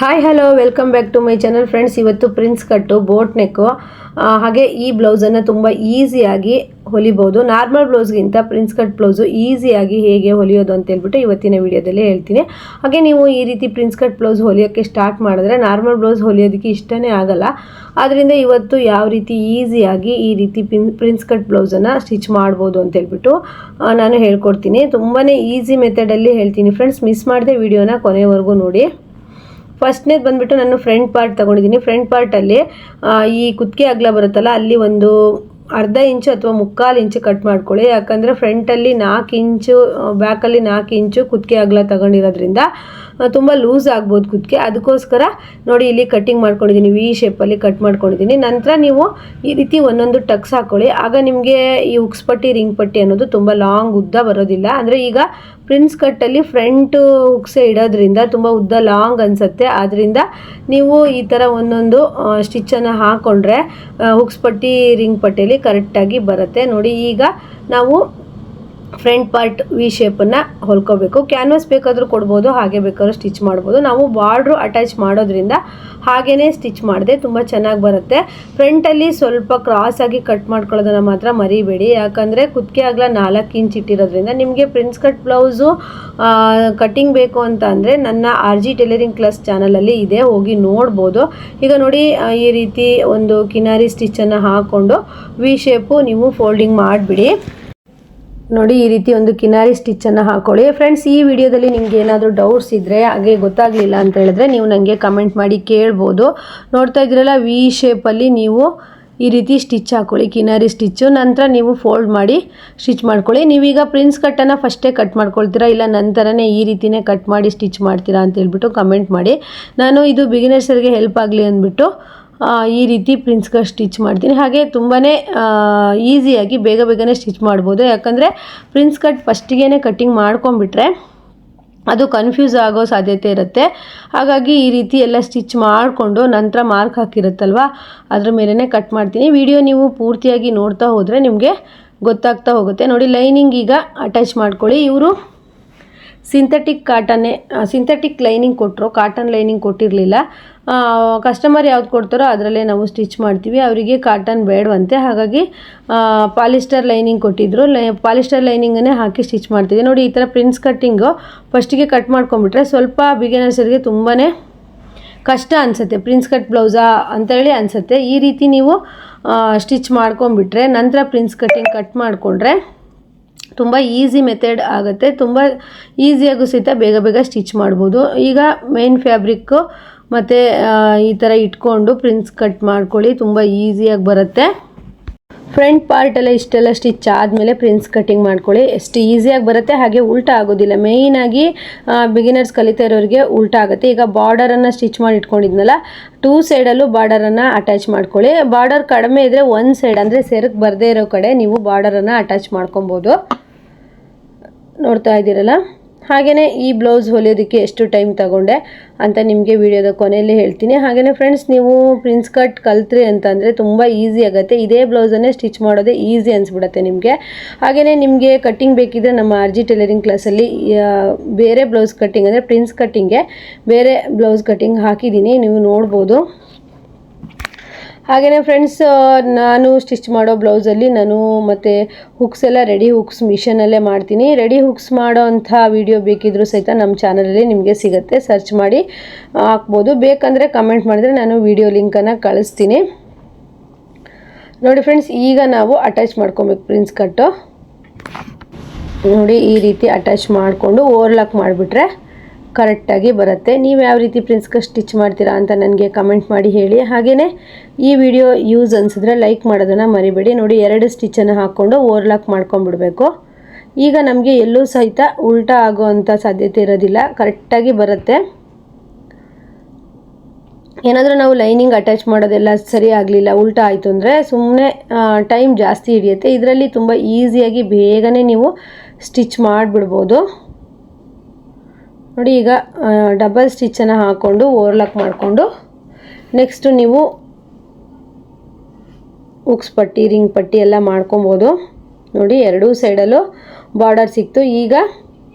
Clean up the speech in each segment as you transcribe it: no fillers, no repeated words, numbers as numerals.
Hi hello welcome back to my channel friends. ಇವತ್ತು prince cut boat neck ಹಾಗೆ ಈ ಬ್ಲೌಸನ್ನು ತುಂಬ ಈಸಿಯಾಗಿ ಹೊಲಿಬೋದು. ನಾರ್ಮಲ್ ಬ್ಲೌಸ್ಗಿಂತ ಪ್ರಿನ್ಸ್ ಕಟ್ ಬ್ಲೌಸು ಈಸಿಯಾಗಿ ಹೇಗೆ ಹೊಲಿಯೋದು ಅಂತ ಹೇಳ್ಬಿಟ್ಟು ಇವತ್ತಿನ ವಿಡಿಯೋದಲ್ಲಿ ಹೇಳ್ತೀನಿ. ಹಾಗೆ ನೀವು ಈ ರೀತಿ ಪ್ರಿನ್ಸ್ ಕಟ್ ಬ್ಲೌಸ್ ಹೊಲಿಯೋಕ್ಕೆ ಸ್ಟಾರ್ಟ್ ಮಾಡಿದ್ರೆ ನಾರ್ಮಲ್ ಬ್ಲೌಸ್ ಹೊಲಿಯೋದಕ್ಕೆ ಇಷ್ಟನೇ ಆಗಲ್ಲ. ಆದ್ದರಿಂದ ಇವತ್ತು ಯಾವ ರೀತಿ ಈಸಿಯಾಗಿ ಈ ರೀತಿ ಪ್ರಿನ್ಸ್ ಕಟ್ ಬ್ಲೌಸನ್ನು ಸ್ಟಿಚ್ ಮಾಡ್ಬೋದು ಅಂತ ಹೇಳ್ಬಿಟ್ಟು ನಾನು ಹೇಳ್ಕೊಡ್ತೀನಿ. ತುಂಬಾ ಈಸಿ ಮೆಥಡಲ್ಲಿ ಹೇಳ್ತೀನಿ ಫ್ರೆಂಡ್ಸ್. ಮಿಸ್ ಮಾಡದೆ ವಿಡಿಯೋನ ಕೊನೆವರೆಗೂ ನೋಡಿ. ಫಸ್ಟ್ನೇದು ಬಂದುಬಿಟ್ಟು ನಾನು ಫ್ರಂಟ್ ಪಾರ್ಟ್ ತೊಗೊಂಡಿದ್ದೀನಿ. ಫ್ರಂಟ್ ಪಾರ್ಟಲ್ಲಿ ಈ ಕುತ್ತಿಗೆ ಅಗಲ ಬರುತ್ತಲ್ಲ, ಅಲ್ಲಿ ಒಂದು ಅರ್ಧ ಇಂಚು ಅಥವಾ 3/4 ಇಂಚು ಕಟ್ ಮಾಡ್ಕೊಳ್ಳಿ. ಯಾಕಂದರೆ ಫ್ರಂಟಲ್ಲಿ 4 ಇಂಚು, ಬ್ಯಾಕಲ್ಲಿ 4 ಇಂಚು ಕುತ್ತಿಗೆ ಅಗಲ ತಗೊಂಡಿರೋದ್ರಿಂದ ತುಂಬ ಲೂಸ್ ಆಗ್ಬೋದು ಕುತ್ತಿಗೆ. ಅದಕ್ಕೋಸ್ಕರ ನೋಡಿ ಇಲ್ಲಿ ಕಟ್ಟಿಂಗ್ ಮಾಡ್ಕೊಂಡಿದ್ದೀನಿ, ವಿ ಶೇಪಲ್ಲಿ ಕಟ್ ಮಾಡ್ಕೊಂಡಿದ್ದೀನಿ. ನಂತರ ನೀವು ಈ ರೀತಿ ಒಂದೊಂದು ಟಕ್ಸ್ ಹಾಕ್ಕೊಳ್ಳಿ. ಆಗ ನಿಮಗೆ ಈ ಉಕ್ಸ್ ಪಟ್ಟಿ, ರಿಂಗ್ ಪಟ್ಟಿ ಅನ್ನೋದು ತುಂಬ ಲಾಂಗ್ ಉದ್ದ ಬರೋದಿಲ್ಲ. ಅಂದರೆ ಈಗ ಪ್ರಿನ್ಸ್ ಕಟ್ಟಲ್ಲಿ ಫ್ರಂಟ್ ಉಕ್ಸೆ ಇಡೋದ್ರಿಂದ ತುಂಬ ಉದ್ದ ಲಾಂಗ್ ಅನಿಸುತ್ತೆ. ಆದ್ದರಿಂದ ನೀವು ಈ ಥರ ಒಂದೊಂದು ಸ್ಟಿಚ್ಚನ್ನು ಹಾಕ್ಕೊಂಡ್ರೆ ಹುಕ್ಸ್ ಪಟ್ಟಿ, ರಿಂಗ್ ಪಟ್ಟಿಯಲ್ಲಿ ಕರೆಕ್ಟಾಗಿ ಬರುತ್ತೆ. ನೋಡಿ ಈಗ ನಾವು ಫ್ರಂಟ್ ಪಾರ್ಟ್ ವಿ ಶೇಪನ್ನು ಹೊಲ್ಕೋಬೇಕು. ಕ್ಯಾನ್ವಾಸ್ ಬೇಕಾದರೂ ಕೊಡ್ಬೋದು, ಹಾಗೆ ಬೇಕಾದ್ರೂ ಸ್ಟಿಚ್ ಮಾಡ್ಬೋದು. ನಾವು ಬಾರ್ಡ್ರು ಅಟ್ಯಾಚ್ ಮಾಡೋದ್ರಿಂದ ಹಾಗೇ ಸ್ಟಿಚ್ ಮಾಡಿದೆ ತುಂಬ ಚೆನ್ನಾಗಿ ಬರುತ್ತೆ. ಫ್ರಂಟಲ್ಲಿ ಸ್ವಲ್ಪ ಕ್ರಾಸಾಗಿ ಕಟ್ ಮಾಡ್ಕೊಳ್ಳೋದನ್ನು ಮಾತ್ರ ಮರಿಬೇಡಿ. ಯಾಕಂದರೆ ಕುತ್ತಿಗೆ ಅಗಲ 4 ಇಂಚ್ ಇಟ್ಟಿರೋದ್ರಿಂದ ನಿಮಗೆ ಪ್ರಿನ್ಸ್ ಕಟ್ ಬ್ಲೌಸು ಕಟ್ಟಿಂಗ್ ಬೇಕು ಅಂತ ಅಂದರೆ ನನ್ನ RG ಟೈಲರಿಂಗ್ ಕ್ಲಾಸ್ ಚಾನಲಲ್ಲಿ ಇದೆ, ಹೋಗಿ ನೋಡ್ಬೋದು. ಈಗ ನೋಡಿ ಈ ರೀತಿ ಒಂದು ಕಿನಾರಿ ಸ್ಟಿಚ್ಚನ್ನು ಹಾಕ್ಕೊಂಡು ವಿ ಶೇಪು ನೀವು ಫೋಲ್ಡಿಂಗ್ ಮಾಡಿಬಿಡಿ. ನೋಡಿ ಈ ರೀತಿ ಒಂದು ಕಿನಾರಿ ಸ್ಟಿಚ್ಚನ್ನು ಹಾಕ್ಕೊಳ್ಳಿ. ಫ್ರೆಂಡ್ಸ್, ಈ ವಿಡಿಯೋದಲ್ಲಿ ನಿಮ್ಗೆ ಏನಾದರೂ ಡೌಟ್ಸ್ ಇದ್ದರೆ, ಹಾಗೆ ಗೊತ್ತಾಗಲಿಲ್ಲ ಅಂತ ಹೇಳಿದ್ರೆ ನೀವು ನನಗೆ ಕಮೆಂಟ್ ಮಾಡಿ ಕೇಳ್ಬೋದು. ನೋಡ್ತಾ ಇದ್ದೀರಲ್ಲ, ವಿ ಶೇಪಲ್ಲಿ ನೀವು ಈ ರೀತಿ ಸ್ಟಿಚ್ ಹಾಕ್ಕೊಳ್ಳಿ, ಕಿನಾರಿ ಸ್ಟಿಚ್ಚು. ನಂತರ ನೀವು ಫೋಲ್ಡ್ ಮಾಡಿ ಸ್ಟಿಚ್ ಮಾಡ್ಕೊಳ್ಳಿ. ನೀವೀಗ ಪ್ರಿನ್ಸ್ ಕಟ್ಟನ್ನು ಫಸ್ಟೇ ಕಟ್ ಮಾಡ್ಕೊಳ್ತೀರಾ, ಇಲ್ಲ ನಂತರನೇ ಈ ರೀತಿಯೇ ಕಟ್ ಮಾಡಿ ಸ್ಟಿಚ್ ಮಾಡ್ತೀರಾ ಅಂತ ಹೇಳ್ಬಿಟ್ಟು ಕಮೆಂಟ್ ಮಾಡಿ. ನಾನು ಇದು ಬಿಗಿನರ್ಸರಿಗೆ ಹೆಲ್ಪ್ ಆಗಲಿ ಅಂದ್ಬಿಟ್ಟು ಈ ರೀತಿ ಪ್ರಿನ್ಸ್ ಕಟ್ ಸ್ಟಿಚ್ ಮಾಡ್ತೀನಿ. ಹಾಗೆ ತುಂಬಾ ಈಸಿಯಾಗಿ ಬೇಗನೆ ಸ್ಟಿಚ್ ಮಾಡ್ಬೋದು. ಯಾಕಂದರೆ ಪ್ರಿನ್ಸ್ ಕಟ್ ಫಸ್ಟಿಗೆ ಕಟ್ಟಿಂಗ್ ಮಾಡ್ಕೊಂಬಿಟ್ರೆ ಅದು ಕನ್ಫ್ಯೂಸ್ ಆಗೋ ಸಾಧ್ಯತೆ ಇರುತ್ತೆ. ಹಾಗಾಗಿ ಈ ರೀತಿ ಎಲ್ಲ ಸ್ಟಿಚ್ ಮಾಡಿಕೊಂಡು ನಂತರ ಮಾರ್ಕ್ ಹಾಕಿರುತ್ತಲ್ವ, ಅದ್ರ ಮೇಲೇ ಕಟ್ ಮಾಡ್ತೀನಿ. ವಿಡಿಯೋ ನೀವು ಪೂರ್ತಿಯಾಗಿ ನೋಡ್ತಾ ಹೋದರೆ ನಿಮಗೆ ಗೊತ್ತಾಗ್ತಾ ಹೋಗುತ್ತೆ. ನೋಡಿ ಲೈನಿಂಗ್ ಈಗ ಅಟ್ಯಾಚ್ ಮಾಡ್ಕೊಳ್ಳಿ. ಇವರು ಸಿಂಥೆಟಿಕ್ ಲೈನಿಂಗ್ ಕೊಟ್ಟರು, ಕಾಟನ್ ಲೈನಿಂಗ್ ಕೊಟ್ಟಿರಲಿಲ್ಲ. ಕಸ್ಟಮರ್ ಯಾವ್ದು ಕೊಡ್ತಾರೋ ಅದರಲ್ಲೇ ನಾವು ಸ್ಟಿಚ್ ಮಾಡ್ತೀವಿ. ಅವರಿಗೆ ಕಾಟನ್ ಬೇಡವಂತೆ, ಹಾಗಾಗಿ ಪಾಲಿಸ್ಟರ್ ಲೈನಿಂಗ್ ಕೊಟ್ಟಿದ್ದರು. ಪಾಲಿಸ್ಟರ್ ಲೈನಿಂಗನ್ನೇ ಹಾಕಿ ಸ್ಟಿಚ್ ಮಾಡ್ತಿದ್ದೆ. ನೋಡಿ ಈ ಥರ ಪ್ರಿನ್ಸ್ ಕಟ್ಟಿಂಗು ಫಸ್ಟಿಗೆ ಕಟ್ ಮಾಡ್ಕೊಂಬಿಟ್ರೆ ಸ್ವಲ್ಪ ಬಿಗಿನರ್ಸರಿಗೆ ತುಂಬಾ ಕಷ್ಟ ಅನಿಸುತ್ತೆ. ಪ್ರಿನ್ಸ್ ಕಟ್ ಬ್ಲೌಸಾ ಅಂತೇಳಿ ಅನಿಸುತ್ತೆ. ಈ ರೀತಿ ನೀವು ಸ್ಟಿಚ್ ಮಾಡ್ಕೊಂಬಿಟ್ರೆ ನಂತರ ಪ್ರಿನ್ಸ್ ಕಟ್ಟಿಂಗ್ ಕಟ್ ಮಾಡಿಕೊಂಡ್ರೆ ತುಂಬ ಈಸಿ ಮೆಥಡ್ ಆಗುತ್ತೆ. ತುಂಬ ಈಸಿಯಾಗೂ ಸಹಿತ ಬೇಗ ಸ್ಟಿಚ್ ಮಾಡ್ಬೋದು. ಈಗ ಮೇನ್ ಫ್ಯಾಬ್ರಿಕ್ಕು ಮತ್ತು ಈ ಥರ ಇಟ್ಕೊಂಡು ಪ್ರಿನ್ಸ್ ಕಟ್ ಮಾಡ್ಕೊಳ್ಳಿ, ತುಂಬ ಈಸಿಯಾಗಿ ಬರುತ್ತೆ. ಫ್ರಂಟ್ ಪಾರ್ಟೆಲ್ಲ ಇಷ್ಟೆಲ್ಲ ಸ್ಟಿಚ್ ಆದಮೇಲೆ ಪ್ರಿನ್ಸ್ ಕಟ್ಟಿಂಗ್ ಮಾಡ್ಕೊಳ್ಳಿ, ಎಷ್ಟು ಈಸಿಯಾಗಿ ಬರುತ್ತೆ. ಹಾಗೆ ಉಲ್ಟಾ ಆಗೋದಿಲ್ಲ. ಮೇಯ್ನಾಗಿ ಬಿಗಿನರ್ಸ್ ಕಲಿತಾ ಇರೋರಿಗೆ ಉಲ್ಟಾ ಆಗುತ್ತೆ. ಈಗ ಬಾರ್ಡರನ್ನು ಸ್ಟಿಚ್ ಮಾಡಿ ಇಟ್ಕೊಂಡಿದ್ನಲ್ಲ, 2 ಸೈಡಲ್ಲೂ ಬಾರ್ಡರನ್ನು ಅಟ್ಯಾಚ್ ಮಾಡ್ಕೊಳ್ಳಿ. ಬಾರ್ಡರ್ ಕಡಿಮೆ ಇದ್ದರೆ 1 ಸೈಡ್, ಅಂದರೆ ಸೆರಗು ಬರದೇ ಇರೋ ಕಡೆ ನೀವು ಬಾರ್ಡರನ್ನು ಅಟ್ಯಾಚ್ ಮಾಡ್ಕೊಬೋದು. ನೋಡ್ತಾ ಇದ್ದೀರಲ್ಲ. ಹಾಗೆಯೇ ಈ ಬ್ಲೌಸ್ ಹೊಲಿಯೋದಕ್ಕೆ ಎಷ್ಟು ಟೈಮ್ ತಗೊಂಡೆ ಅಂತ ನಿಮಗೆ ವಿಡಿಯೋದ ಕೊನೆಯಲ್ಲಿ ಹೇಳ್ತೀನಿ. ಹಾಗೆಯೇ ಫ್ರೆಂಡ್ಸ್, ನೀವು ಪ್ರಿನ್ಸ್ ಕಟ್ ಕಲ್ತ್ರಿ ಅಂತಂದರೆ ತುಂಬ ಈಸಿ ಆಗುತ್ತೆ. ಇದೇ ಬ್ಲೌಸನ್ನೇ ಸ್ಟಿಚ್ ಮಾಡೋದೇ ಈಸಿ ಅನಿಸ್ಬಿಡುತ್ತೆ ನಿಮಗೆ. ಹಾಗೆಯೇ ನಿಮಗೆ ಕಟ್ಟಿಂಗ್ ಬೇಕಿದ್ದರೆ ನಮ್ಮ RG ಟೈಲರಿಂಗ್ ಕ್ಲಾಸಲ್ಲಿ ಬೇರೆ ಬ್ಲೌಸ್ ಕಟ್ಟಿಂಗ್, ಅಂದರೆ ಪ್ರಿನ್ಸ್ ಕಟ್ಟಿಂಗ್ಗೆ ಬೇರೆ ಬ್ಲೌಸ್ ಕಟ್ಟಿಂಗ್ ಹಾಕಿದ್ದೀನಿ, ನೀವು ನೋಡ್ಬೋದು. ಹಾಗೆಯೇ ಫ್ರೆಂಡ್ಸ್, ನಾನು ಸ್ಟಿಚ್ ಮಾಡೋ ಬ್ಲೌಸಲ್ಲಿ ನಾನು ಮತ್ತು ಹುಕ್ಸ್ ಎಲ್ಲ ರೆಡಿ ಹುಕ್ಸ್ ಮಿಷನಲ್ಲೇ ಮಾಡ್ತೀನಿ. ರೆಡಿ ಹುಕ್ಸ್ ಮಾಡೋ ಅಂಥ ವಿಡಿಯೋ ಬೇಕಿದ್ದರೂ ಸಹಿತ ನಮ್ಮ ಚಾನಲಲ್ಲಿ ನಿಮಗೆ ಸಿಗುತ್ತೆ, ಸರ್ಚ್ ಮಾಡಿ ಹಾಕ್ಬೋದು. ಬೇಕಂದರೆ ಕಮೆಂಟ್ ಮಾಡಿದ್ರೆ ನಾನು ವಿಡಿಯೋ ಲಿಂಕನ್ನು ಕಳಿಸ್ತೀನಿ. ನೋಡಿ ಫ್ರೆಂಡ್ಸ್, ಈಗ ನಾವು ಅಟ್ಯಾಚ್ ಮಾಡ್ಕೊಬೇಕು ಪ್ರಿನ್ಸ್ ಕಟ್ಟು. ನೋಡಿ ಈ ರೀತಿ ಅಟ್ಯಾಚ್ ಮಾಡಿಕೊಂಡು ಓವರ್ಲಾಕ್ ಮಾಡಿಬಿಟ್ರೆ ಕರೆಕ್ಟಾಗಿ ಬರುತ್ತೆ. ನೀವು ಯಾವ ರೀತಿ ಪ್ರಿನ್ಸ್ ಕಟ್ ಸ್ಟಿಚ್ ಮಾಡ್ತೀರಾ ಅಂತ ನನಗೆ ಕಮೆಂಟ್ ಮಾಡಿ ಹೇಳಿ. ಹಾಗೆಯೇ ಈ ವಿಡಿಯೋ ಯೂಸ್ ಅನಿಸಿದ್ರೆ ಲೈಕ್ ಮಾಡೋದನ್ನು ಮರಿಬೇಡಿ. ನೋಡಿ 2 ಸ್ಟಿಚ್ಚನ್ನು ಹಾಕ್ಕೊಂಡು ಓವರ್ಲಾಕ್ ಮಾಡ್ಕೊಂಡ್ಬಿಡ್ಬೇಕು. ಈಗ ನಮಗೆ ಎಲ್ಲೂ ಸಹಿತ ಉಲ್ಟಾ ಆಗೋವಂಥ ಸಾಧ್ಯತೆ ಇರೋದಿಲ್ಲ, ಕರೆಕ್ಟಾಗಿ ಬರುತ್ತೆ. ಏನಾದರೂ ನಾವು ಲೈನಿಂಗ್ ಅಟ್ಯಾಚ್ ಮಾಡೋದೆಲ್ಲ ಸರಿ ಆಗಲಿಲ್ಲ, ಉಲ್ಟಾ ಆಯಿತು ಅಂದರೆ ಸುಮ್ಮನೆ ಟೈಮ್ ಜಾಸ್ತಿ ಹಿಡಿಯುತ್ತೆ. ಇದರಲ್ಲಿ ತುಂಬ ಈಸಿಯಾಗಿ ಬೇಗನೆ ನೀವು ಸ್ಟಿಚ್ ಮಾಡಿಬಿಡ್ಬೋದು. ನೋಡಿ ಈಗ ಡಬಲ್ ಸ್ಟಿಚ್ಚನ್ನು ಹಾಕ್ಕೊಂಡು ಓವರ್ಲಾಕ್ ಮಾಡಿಕೊಂಡು ನೆಕ್ಸ್ಟು ನೀವು ಉಕ್ಸ್ ಪಟ್ಟಿ, ರಿಂಗ್ ಪಟ್ಟಿ ಎಲ್ಲ ಮಾಡ್ಕೊಬೋದು. ನೋಡಿ 2 ಸೈಡಲ್ಲೂ ಬಾರ್ಡರ್ ಸಿಕ್ತು. ಈಗ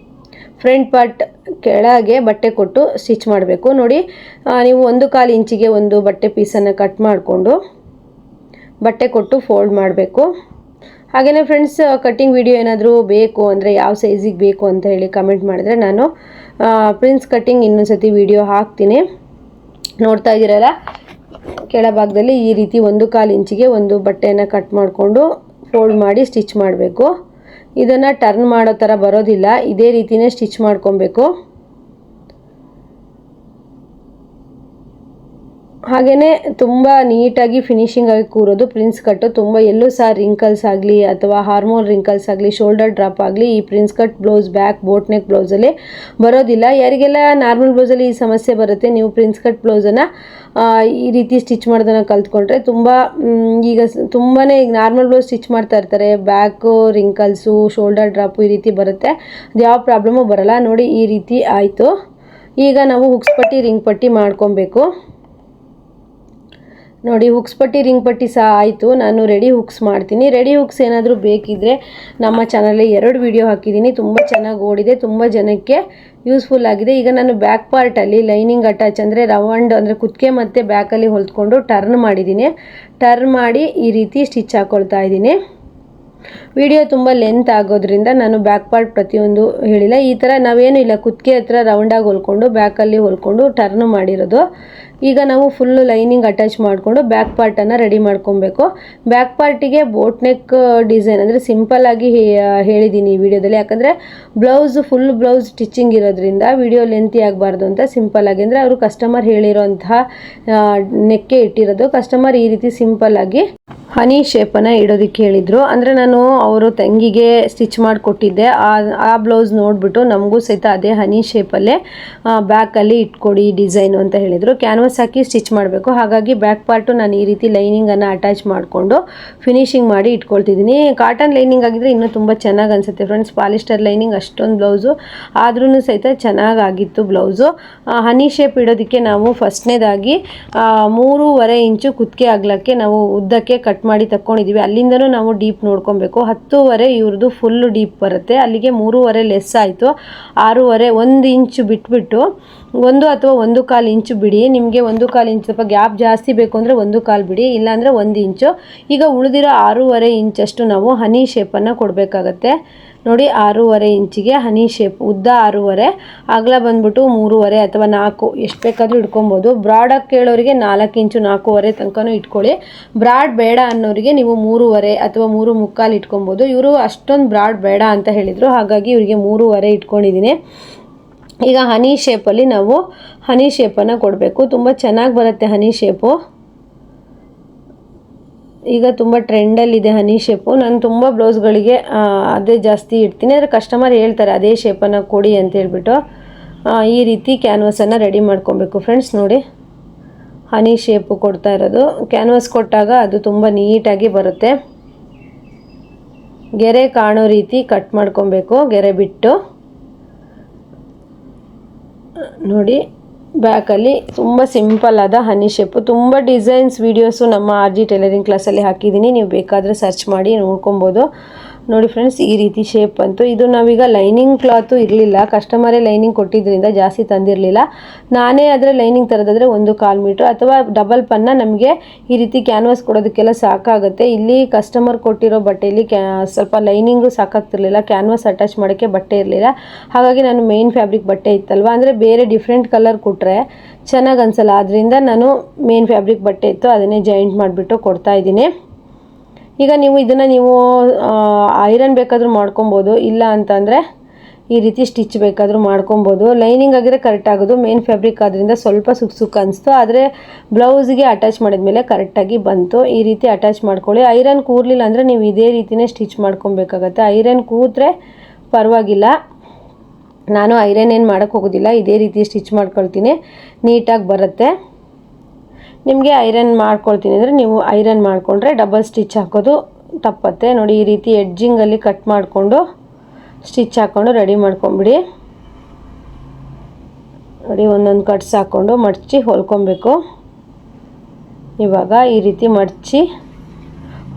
ಫ್ರಂಟ್ ಪಾರ್ಟ್ ಕೆಳಗೆ ಬಟ್ಟೆ ಕೊಟ್ಟು ಸ್ಟಿಚ್ ಮಾಡಬೇಕು. ನೋಡಿ ನೀವು 1/4 ಇಂಚಿಗೆ ಒಂದು ಬಟ್ಟೆ ಪೀಸನ್ನು ಕಟ್ ಮಾಡಿಕೊಂಡು ಬಟ್ಟೆ ಕೊಟ್ಟು ಫೋಲ್ಡ್ ಮಾಡಬೇಕು. ಹಾಗೆಯೇ ಫ್ರೆಂಡ್ಸ್, ಕಟ್ಟಿಂಗ್ ವಿಡಿಯೋ ಏನಾದರೂ ಬೇಕು ಅಂದರೆ ಯಾವ ಸೈಜಿಗೆ ಬೇಕು ಅಂತ ಹೇಳಿ ಕಮೆಂಟ್ ಮಾಡಿದ್ರೆ ನಾನು ಪ್ರಿನ್ಸ್ ಕಟ್ಟಿಂಗ್ ಇನ್ನೊಂದು ಸತಿ ವಿಡಿಯೋ ಹಾಕ್ತೀನಿ. ನೋಡ್ತಾ ಇದ್ದೀರಲ್ಲ, ಕೆಳಭಾಗದಲ್ಲಿ ಈ ರೀತಿ 1/4 ಇಂಚಿಗೆ ಒಂದು ಬಟ್ಟೆಯನ್ನು ಕಟ್ ಮಾಡಿಕೊಂಡು ಫೋಲ್ಡ್ ಮಾಡಿ ಸ್ಟಿಚ್ ಮಾಡಬೇಕು. ಇದನ್ನು ಟರ್ನ್ ಮಾಡೋ ಥರ ಬರೋದಿಲ್ಲ, ಇದೇ ರೀತಿಯೇ ಸ್ಟಿಚ್ ಮಾಡ್ಕೊಬೇಕು. ಹಾಗೆಯೇ ತುಂಬ ನೀಟಾಗಿ ಫಿನಿಶಿಂಗ್ ಆಗಿ ಕೂರೋದು ಪ್ರಿನ್ಸ್ ಕಟ್ಟು. ತುಂಬ ಎಲ್ಲೂ ಸಹ ರಿಂಕಲ್ಸ್ ಆಗಲಿ ಅಥವಾ ಹಾರ್ಮೋನ್ ರಿಂಕಲ್ಸ್ ಆಗಲಿ, ಶೋಲ್ಡರ್ ಡ್ರಾಪ್ ಆಗಲಿ ಈ prince cut blouse back boat neck ಬ್ಲೌಸಲ್ಲಿ ಬರೋದಿಲ್ಲ. ಯಾರಿಗೆಲ್ಲ ನಾರ್ಮಲ್ ಬ್ಲೌಸಲ್ಲಿ ಈ ಸಮಸ್ಯೆ ಬರುತ್ತೆ, ನೀವು ಪ್ರಿನ್ಸ್ ಕಟ್ ಬ್ಲೌಸನ್ನು ಈ ರೀತಿ ಸ್ಟಿಚ್ ಮಾಡೋದನ್ನು ಕಲ್ತ್ಕೊಂಡ್ರೆ ಈಗ ತುಂಬಾ ಈಗ ನಾರ್ಮಲ್ ಬ್ಲೌಸ್ ಸ್ಟಿಚ್ ಮಾಡ್ತಾ ಇರ್ತಾರೆ, ಬ್ಯಾಕು ರಿಂಕಲ್ಸು ಶೋಲ್ಡರ್ ಡ್ರಾಪು ಈ ರೀತಿ ಬರುತ್ತೆ. ಅದು ಯಾವ ಪ್ರಾಬ್ಲಮ್ಮು ಬರಲ್ಲ. ನೋಡಿ ಈ ರೀತಿ ಆಯಿತು. ಈಗ ನಾವು ಹುಕ್ಸ್ ಪಟ್ಟಿ ರಿಂಗ್ ಪಟ್ಟಿ ಮಾಡ್ಕೊಬೇಕು. ನೋಡಿ ಹುಕ್ಸ್ ಪಟ್ಟಿ ರಿಂಗ್ ಪಟ್ಟಿ ಸಹ ಆಯಿತು. ನಾನು ರೆಡಿ ಹುಕ್ಸ್ ಮಾಡ್ತೀನಿ. ರೆಡಿ ಹುಕ್ಸ್ ಏನಾದರೂ ಬೇಕಿದ್ದರೆ ನಮ್ಮ ಚಾನಲಲ್ಲಿ 2 ವಿಡಿಯೋ ಹಾಕಿದ್ದೀನಿ, ತುಂಬ ಚೆನ್ನಾಗಿ ಓಡಿದೆ, ತುಂಬ ಜನಕ್ಕೆ ಯೂಸ್ಫುಲ್ ಆಗಿದೆ. ಈಗ ನಾನು ಬ್ಯಾಕ್ ಪಾರ್ಟಲ್ಲಿ ಲೈನಿಂಗ್ ಅಟ್ಯಾಚ್ ಅಂದರೆ ರೌಂಡ್ ಅಂದರೆ ಕುತ್ತಿಗೆ ಮತ್ತು ಬ್ಯಾಕಲ್ಲಿ ಹೊಲ್ತ್ಕೊಂಡು ಟರ್ನ್ ಮಾಡಿದ್ದೀನಿ. ಟರ್ನ್ ಮಾಡಿ ಈ ರೀತಿ ಸ್ಟಿಚ್ ಹಾಕ್ಕೊಳ್ತಾ ಇದ್ದೀನಿ. ವಿಡಿಯೋ ತುಂಬ ಲೆಂತ್ ಆಗೋದ್ರಿಂದ ನಾನು ಬ್ಯಾಕ್ ಪಾರ್ಟ್ ಪ್ರತಿಯೊಂದು ಹೇಳಿಲ್ಲ. ಈ ಥರ ನಾವೇನು ಇಲ್ಲ, ಕುತ್ತಿಗೆ ಹತ್ರ ರೌಂಡಾಗಿ ಹೊಲ್ಕೊಂಡು ಬ್ಯಾಕಲ್ಲಿ ಹೊಲ್ಕೊಂಡು ಟರ್ನ್ ಮಾಡಿರೋದು. ಈಗ ನಾವು ಫುಲ್ಲು ಲೈನಿಂಗ್ ಅಟ್ಯಾಚ್ ಮಾಡಿಕೊಂಡು ಬ್ಯಾಕ್ ಪಾರ್ಟನ್ನು ರೆಡಿ ಮಾಡ್ಕೊಬೇಕು. ಬ್ಯಾಕ್ ಪಾರ್ಟಿಗೆ ಬೋಟ್ ನೆಕ್ ಡಿಸೈನ್ ಅಂದರೆ ಸಿಂಪಲ್ಲಾಗಿ ಹೇಳಿದ್ದೀನಿ ಈ ವಿಡಿಯೋದಲ್ಲಿ. ಯಾಕಂದರೆ ಫುಲ್ ಬ್ಲೌಸ್ ಸ್ಟಿಚಿಂಗ್ ಇರೋದ್ರಿಂದ ವಿಡಿಯೋ ಲೆಂತಿ ಆಗಬಾರ್ದು ಅಂತ ಸಿಂಪಲ್ಲಾಗಿ, ಅಂದರೆ ಅವರು ಕಸ್ಟಮರ್ ಹೇಳಿರೋಂತಹ ನೆಕ್ಕೆ ಇಟ್ಟಿರೋದು. ಕಸ್ಟಮರ್ ಈ ರೀತಿ ಸಿಂಪಲ್ಲಾಗಿ ಹನಿ ಶೇಪನ್ನು ಇಡೋದಕ್ಕೆ ಹೇಳಿದರು. ಅಂದರೆ ನಾನು ಅವರು ತಂಗಿಗೆ ಸ್ಟಿಚ್ ಮಾಡಿಕೊಟ್ಟಿದ್ದೆ, ಆ ಬ್ಲೌಸ್ ನೋಡಿಬಿಟ್ಟು ನಮಗೂ ಸಹಿತ ಅದೇ ಹನಿ ಶೇಪಲ್ಲೇ ಬ್ಯಾಕಲ್ಲಿ ಇಟ್ಕೊಡಿ ಡಿಸೈನು ಅಂತ ಹೇಳಿದರು. ಕ್ಯಾನ್ವಾಸ್ ಹಾಕಿ ಸ್ಟಿಚ್ ಮಾಡಬೇಕು. ಹಾಗಾಗಿ ಬ್ಯಾಕ್ ಪಾರ್ಟು ನಾನು ಈ ರೀತಿ ಲೈನಿಂಗನ್ನು ಅಟ್ಯಾಚ್ ಮಾಡಿಕೊಂಡು ಫಿನಿಶಿಂಗ್ ಮಾಡಿ ಇಟ್ಕೊಳ್ತಿದ್ದೀನಿ. ಕಾಟನ್ ಲೈನಿಂಗ್ ಆಗಿದ್ದರೆ ಇನ್ನೂ ತುಂಬ ಚೆನ್ನಾಗಿ ಅನಿಸುತ್ತೆ ಫ್ರೆಂಡ್ಸ್. ಪಾಲಿಸ್ಟರ್ ಲೈನಿಂಗ್ ಅಷ್ಟೊಂದು ಬ್ಲೌಸು ಆದ್ರೂ ಸಹಿತ ಚೆನ್ನಾಗಾಗಿತ್ತು ಬ್ಲೌಸು. ಹನಿ ಶೇಪ್ ಇಡೋದಕ್ಕೆ ನಾವು ಫಸ್ಟ್ನೇದಾಗಿ 3.5 ಇಂಚು ಕುತ್ತಿಗೆ ಅಗಲಕ್ಕೆ ನಾವು ಉದ್ದಕ್ಕೆ ಕಟ್ ಮಾಡಿ ತಕ್ಕೊಂಡಿದ್ದೀವಿ. ಅಲ್ಲಿಂದನೂ ನಾವು ಡೀಪ್ ನೋಡ್ಕೊಬೇಕು. 10.5 ಇವ್ರದ್ದು ಫುಲ್ಲು ಡೀಪ್ ಬರುತ್ತೆ, ಅಲ್ಲಿಗೆ 3.5 ಲೆಸ್ ಆಯಿತು. 6.5 1 ಇಂಚು ಬಿಟ್ಬಿಟ್ಟು 1 ಅಥವಾ 1/4 ಇಂಚು ಬಿಡಿ. ನಿಮಗೆ 1/4 ಇಂಚು ಸ್ವಲ್ಪ ಗ್ಯಾಪ್ ಜಾಸ್ತಿ ಬೇಕು ಅಂದರೆ 1/4 ಬಿಡಿ, ಇಲ್ಲಾಂದರೆ 1 ಇಂಚು. ಈಗ ಉಳಿದಿರೋ 6.5 ಇಂಚಷ್ಟು ನಾವು ಹನಿ ಶೇಪನ್ನು ಕೊಡಬೇಕಾಗತ್ತೆ. ನೋಡಿ 6.5 ಇಂಚಿಗೆ ಹನಿ ಶೇಪ್, ಉದ್ದ 6.5, ಅಗಲ ಬಂದ್ಬಿಟ್ಟು 3.5 ಅಥವಾ 4 ಎಷ್ಟು ಬೇಕಾದರೂ ಇಟ್ಕೊಬೋದು. ಬ್ರಾಡಾಗಿ ಕೇಳೋರಿಗೆ 4 ಇಂಚು 4.5 ತನಕನೂ ಇಟ್ಕೊಳ್ಳಿ. ಬ್ರಾಡ್ ಬೇಡ ಅನ್ನೋರಿಗೆ ನೀವು 3.5 ಅಥವಾ 3.25 ಇಟ್ಕೊಬೋದು. ಇವರು ಅಷ್ಟೊಂದು ಬ್ರಾಡ್ ಬೇಡ ಅಂತ ಹೇಳಿದರು, ಹಾಗಾಗಿ ಇವರಿಗೆ 3.5 ಇಟ್ಕೊಂಡಿದ್ದೀನಿ. ಈಗ ಹನಿ ಶೇಪಲ್ಲಿ ನಾವು ಹನಿ ಶೇಪನ್ನು ಕೊಡಬೇಕು. ತುಂಬ ಚೆನ್ನಾಗಿ ಬರುತ್ತೆ ಹನಿ ಶೇಪು. ಈಗ ತುಂಬ ಟ್ರೆಂಡಲ್ಲಿದೆ ಹನಿ ಶೇಪು. ನಾನು ತುಂಬ ಬ್ಲೌಸ್ಗಳಿಗೆ ಅದೇ ಜಾಸ್ತಿ ಇಡ್ತೀನಿ, ಆದರೆ ಕಸ್ಟಮರ್ ಹೇಳ್ತಾರೆ ಅದೇ ಶೇಪನ್ನು ಕೊಡಿ ಅಂತ ಹೇಳ್ಬಿಟ್ಟು. ಈ ರೀತಿ ಕ್ಯಾನ್ವಾಸನ್ನು ರೆಡಿ ಮಾಡ್ಕೊಬೇಕು ಫ್ರೆಂಡ್ಸ್. ನೋಡಿ ಹನಿ ಶೇಪು ಕೊಡ್ತಾ ಇರೋದು. ಕ್ಯಾನ್ವಾಸ್ ಕೊಟ್ಟಾಗ ಅದು ತುಂಬ ನೀಟಾಗಿ ಬರುತ್ತೆ. ಗೆರೆ ಕಾಣೋ ರೀತಿ ಕಟ್ ಮಾಡ್ಕೊಬೇಕು, ಗೆರೆ ಬಿಟ್ಟು. ನೋಡಿ ಬ್ಯಾಕಲ್ಲಿ ತುಂಬ ಸಿಂಪಲ್ ಆದ ಹನಿ ಶೇಪು. ತುಂಬ ಡಿಸೈನ್ಸ್ ವೀಡಿಯೋಸು ನಮ್ಮ RG ಟೈಲರಿಂಗ್ ಕ್ಲಾಸಲ್ಲಿ ಹಾಕಿದ್ದೀನಿ, ನೀವು ಬೇಕಾದರೆ ಸರ್ಚ್ ಮಾಡಿ ನೋಡ್ಕೊಬೋದು. ನೋಡಿ ಫ್ರೆಂಡ್ಸ್, ಈ ರೀತಿ ಶೇಪ್ ಬಂತು. ಇದು ನಾವೀಗ ಲೈನಿಂಗ್ ಕ್ಲಾತು ಇರಲಿಲ್ಲ, ಕಸ್ಟಮರೇ ಲೈನಿಂಗ್ ಕೊಟ್ಟಿದ್ದರಿಂದ ಜಾಸ್ತಿ ತಂದಿರಲಿಲ್ಲ. ನಾನೇ ಆದರೆ ಲೈನಿಂಗ್ ತರೋದಾದರೆ 1/4 ಮೀಟ್ರ್ ಅಥವಾ ಡಬಲ್ ಪನ್ನ ನಮಗೆ ಈ ರೀತಿ ಕ್ಯಾನ್ವಾಸ್ ಕೊಡೋದಕ್ಕೆಲ್ಲ ಸಾಕಾಗುತ್ತೆ. ಇಲ್ಲಿ ಕಸ್ಟಮರ್ ಕೊಟ್ಟಿರೋ ಬಟ್ಟೆಯಲ್ಲಿ ಸ್ವಲ್ಪ ಲೈನಿಂಗು ಸಾಕಾಗ್ತಿರ್ಲಿಲ್ಲ, ಕ್ಯಾನ್ವಾಸ್ ಅಟ್ಯಾಚ್ ಮಾಡೋಕ್ಕೆ ಬಟ್ಟೆ ಇರಲಿಲ್ಲ. ಹಾಗಾಗಿ ನಾನು ಮೇನ್ ಫ್ಯಾಬ್ರಿಕ್ ಬಟ್ಟೆ ಇತ್ತಲ್ವ, ಅಂದರೆ ಬೇರೆ ಡಿಫ್ರೆಂಟ್ ಕಲರ್ ಕೊಟ್ಟರೆ ಚೆನ್ನಾಗಿ ಅನಿಸಲ್ಲ, ಆದ್ದರಿಂದ ನಾನು ಮೇನ್ ಫ್ಯಾಬ್ರಿಕ್ ಬಟ್ಟೆ ಇತ್ತು ಅದನ್ನೇ ಜಾಯಿಂಟ್ ಮಾಡಿಬಿಟ್ಟು ಕೊಡ್ತಾಯಿದ್ದೀನಿ. ಈಗ ನೀವು ಐರನ್ ಬೇಕಾದರೂ ಮಾಡ್ಕೊಬೋದು, ಇಲ್ಲ ಅಂತಂದರೆ ಈ ರೀತಿ ಸ್ಟಿಚ್ ಬೇಕಾದರೂ ಮಾಡ್ಕೊಬೋದು. ಲೈನಿಂಗ್ ಆಗಿದ್ರೆ ಕರೆಕ್ಟ್ ಆಗೋದು, ಮೇನ್ ಫ್ಯಾಬ್ರಿಕ್ ಆದ್ದರಿಂದ ಸ್ವಲ್ಪ ಸುಕ್ಕ ಅನಿಸ್ತು, ಆದರೆ ಬ್ಲೌಸ್ಗೆ ಅಟ್ಯಾಚ್ ಮಾಡಿದ್ಮೇಲೆ ಕರೆಕ್ಟಾಗಿ ಬಂತು. ಈ ರೀತಿ ಅಟ್ಯಾಚ್ ಮಾಡ್ಕೊಳ್ಳಿ. ಐರನ್ ಕೂರಲಿಲ್ಲ ಅಂದರೆ ನೀವು ಇದೇ ರೀತಿಯೇ ಸ್ಟಿಚ್ ಮಾಡ್ಕೊಬೇಕಾಗತ್ತೆ. ಐರನ್ ಕೂತ್ರೆ ಪರವಾಗಿಲ್ಲ, ನಾನು ಐರನ್ ಏನು ಮಾಡೋಕ್ಕೆ ಹೋಗೋದಿಲ್ಲ, ಇದೇ ರೀತಿ ಸ್ಟಿಚ್ ಮಾಡ್ಕೊಳ್ತೀನಿ, ನೀಟಾಗಿ ಬರುತ್ತೆ. ನಿಮಗೆ ಐರನ್ ಮಾಡ್ಕೊಳ್ತೀನಿ ಅಂದರೆ ನೀವು ಐರನ್ ಮಾಡಿಕೊಂಡ್ರೆ ಡಬಲ್ ಸ್ಟಿಚ್ ಹಾಕೋದು ತಪ್ಪತ್ತೆ. ನೋಡಿ ಈ ರೀತಿ ಎಡ್ಜಿಂಗಲ್ಲಿ ಕಟ್ ಮಾಡಿಕೊಂಡು ಸ್ಟಿಚ್ ಹಾಕ್ಕೊಂಡು ರೆಡಿ ಮಾಡ್ಕೊಂಬಿಡಿ. ನೋಡಿ ಒಂದೊಂದು ಕಟ್ಸ್ ಹಾಕ್ಕೊಂಡು ಮಡಚಿ ಹೊಲ್ಕೊಬೇಕು. ಇವಾಗ ಈ ರೀತಿ ಮಡಚಿ